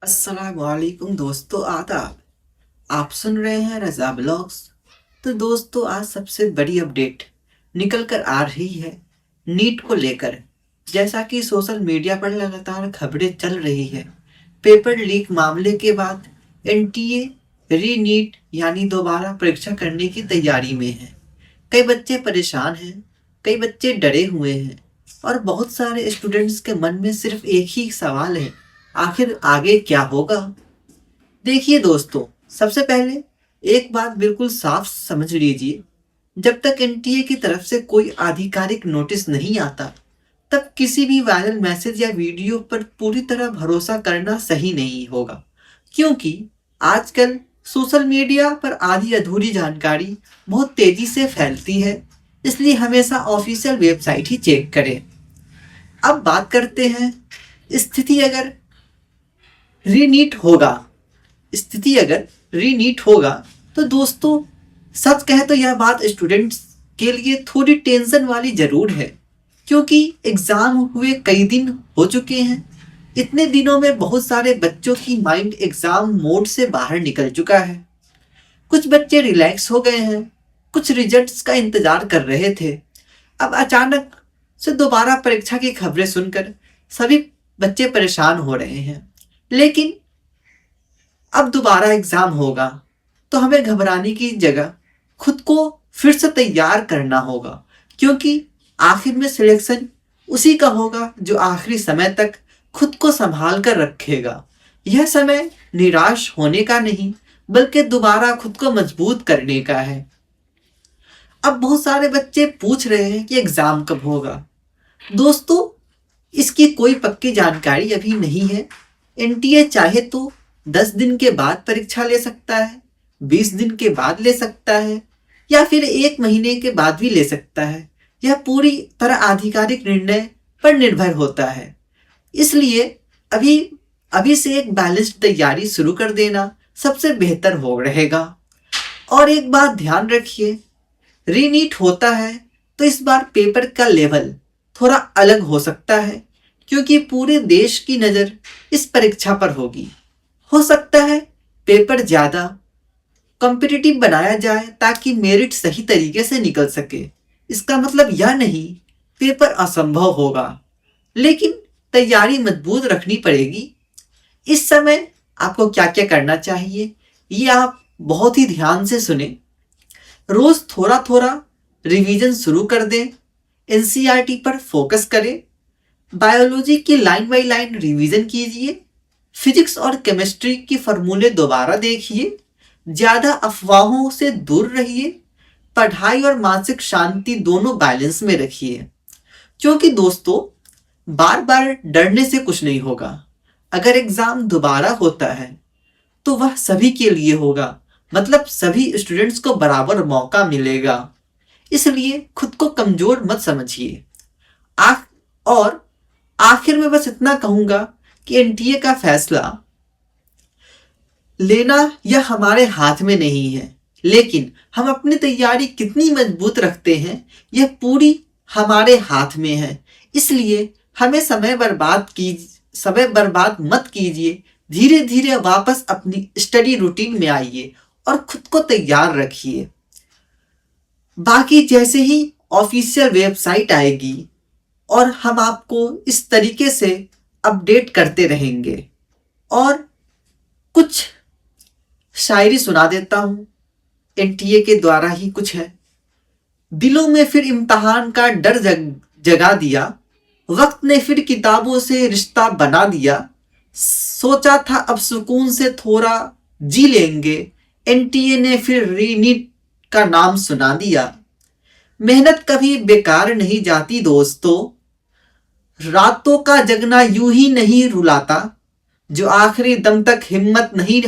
अस्सलामुअलैकुम दोस्तों, आदाब। आप सुन रहे हैं रज़ा ब्लॉग्स। तो दोस्तों, आज सबसे बड़ी अपडेट निकल कर आ रही है नीट को लेकर। जैसा कि सोशल मीडिया पर लगातार खबरें चल रही है, पेपर लीक मामले के बाद एनटीए री नीट यानी दोबारा परीक्षा करने की तैयारी में है। कई बच्चे परेशान हैं, कई बच्चे डरे हुए हैं और बहुत सारे स्टूडेंट्स के मन में सिर्फ एक ही सवाल है, आखिर आगे क्या होगा। देखिए दोस्तों, सबसे पहले एक बात बिल्कुल साफ समझ लीजिए। जब तक एनटीए की तरफ से कोई आधिकारिक नोटिस नहीं आता, तब किसी भी वायरल मैसेज या वीडियो पर पूरी तरह भरोसा करना सही नहीं होगा, क्योंकि आजकल सोशल मीडिया पर आधी अधूरी जानकारी बहुत तेजी से फैलती है। इसलिए हमेशा ऑफिशियल वेबसाइट ही चेक करें। अब बात करते हैं स्थिति अगर रीनीट होगा स्थिति अगर रीनीट होगा तो दोस्तों, सच कहे तो यह बात स्टूडेंट्स के लिए थोड़ी टेंशन वाली जरूर है, क्योंकि एग्जाम हुए कई दिन हो चुके हैं। इतने दिनों में बहुत सारे बच्चों की माइंड एग्जाम मोड से बाहर निकल चुका है। कुछ बच्चे रिलैक्स हो गए हैं, कुछ रिजल्ट्स का इंतजार कर रहे थे। अब अचानक से दोबारा परीक्षा की खबरें सुनकर सभी बच्चे परेशान हो रहे हैं। लेकिन अब दोबारा एग्जाम होगा तो हमें घबराने की जगह खुद को फिर से तैयार करना होगा, क्योंकि आखिर में सिलेक्शन उसी का होगा जो आखिरी समय तक खुद को संभाल कर रखेगा। यह समय निराश होने का नहीं, बल्कि दोबारा खुद को मजबूत करने का है। अब बहुत सारे बच्चे पूछ रहे हैं कि एग्जाम कब होगा। दोस्तों, इसकी कोई पक्की जानकारी अभी नहीं है। एनटीए चाहे तो 10 दिन के बाद परीक्षा ले सकता है, 20 दिन के बाद ले सकता है, या फिर 1 महीने के बाद भी ले सकता है। यह पूरी तरह आधिकारिक निर्णय पर निर्भर होता है। इसलिए अभी अभी से एक बैलेंस्ड तैयारी शुरू कर देना सबसे बेहतर हो रहेगा। और एक बात ध्यान रखिए, रीनीट होता है तो इस बार पेपर का लेवल थोड़ा अलग हो सकता है, क्योंकि पूरे देश की नज़र इस परीक्षा पर होगी। हो सकता है पेपर ज़्यादा कॉम्पिटिटिव बनाया जाए ताकि मेरिट सही तरीके से निकल सके। इसका मतलब यह नहीं पेपर असंभव होगा, लेकिन तैयारी मजबूत रखनी पड़ेगी। इस समय आपको क्या क्या करना चाहिए, ये आप बहुत ही ध्यान से सुने। रोज थोड़ा थोड़ा रिवीजन शुरू कर दें, एनसीईआरटी पर फोकस करें, बायोलॉजी की लाइन बाय लाइन रिवीजन कीजिए, फिजिक्स और केमिस्ट्री के फॉर्मूले दोबारा देखिए, ज़्यादा अफवाहों से दूर रहिए, पढ़ाई और मानसिक शांति दोनों बैलेंस में रखिए। क्योंकि दोस्तों, बार बार डरने से कुछ नहीं होगा। अगर एग्ज़ाम दोबारा होता है तो वह सभी के लिए होगा, मतलब सभी स्टूडेंट्स को बराबर मौका मिलेगा। इसलिए खुद को कमज़ोर मत समझिए। और आखिर में बस इतना कहूँगा कि एनटीए का फैसला लेना यह हमारे हाथ में नहीं है, लेकिन हम अपनी तैयारी कितनी मजबूत रखते हैं यह पूरी हमारे हाथ में है। इसलिए हमें समय बर्बाद मत कीजिए। धीरे धीरे वापस अपनी स्टडी रूटीन में आइए और खुद को तैयार रखिए। बाकी जैसे ही ऑफिशियल वेबसाइट आएगी और हम आपको इस तरीके से अपडेट करते रहेंगे। और कुछ शायरी सुना देता हूँ, एनटीए के द्वारा ही कुछ है। दिलों में फिर इम्तहान का डर जगा दिया, वक्त ने फिर किताबों से रिश्ता बना दिया। सोचा था अब सुकून से थोड़ा जी लेंगे, एनटीए ने फिर रीनीट का नाम सुना दिया। मेहनत कभी बेकार नहीं जाती दोस्तों, रातों का जगना यूं ही नहीं रुलाता, जो आखिरी दम तक हिम्मत नहीं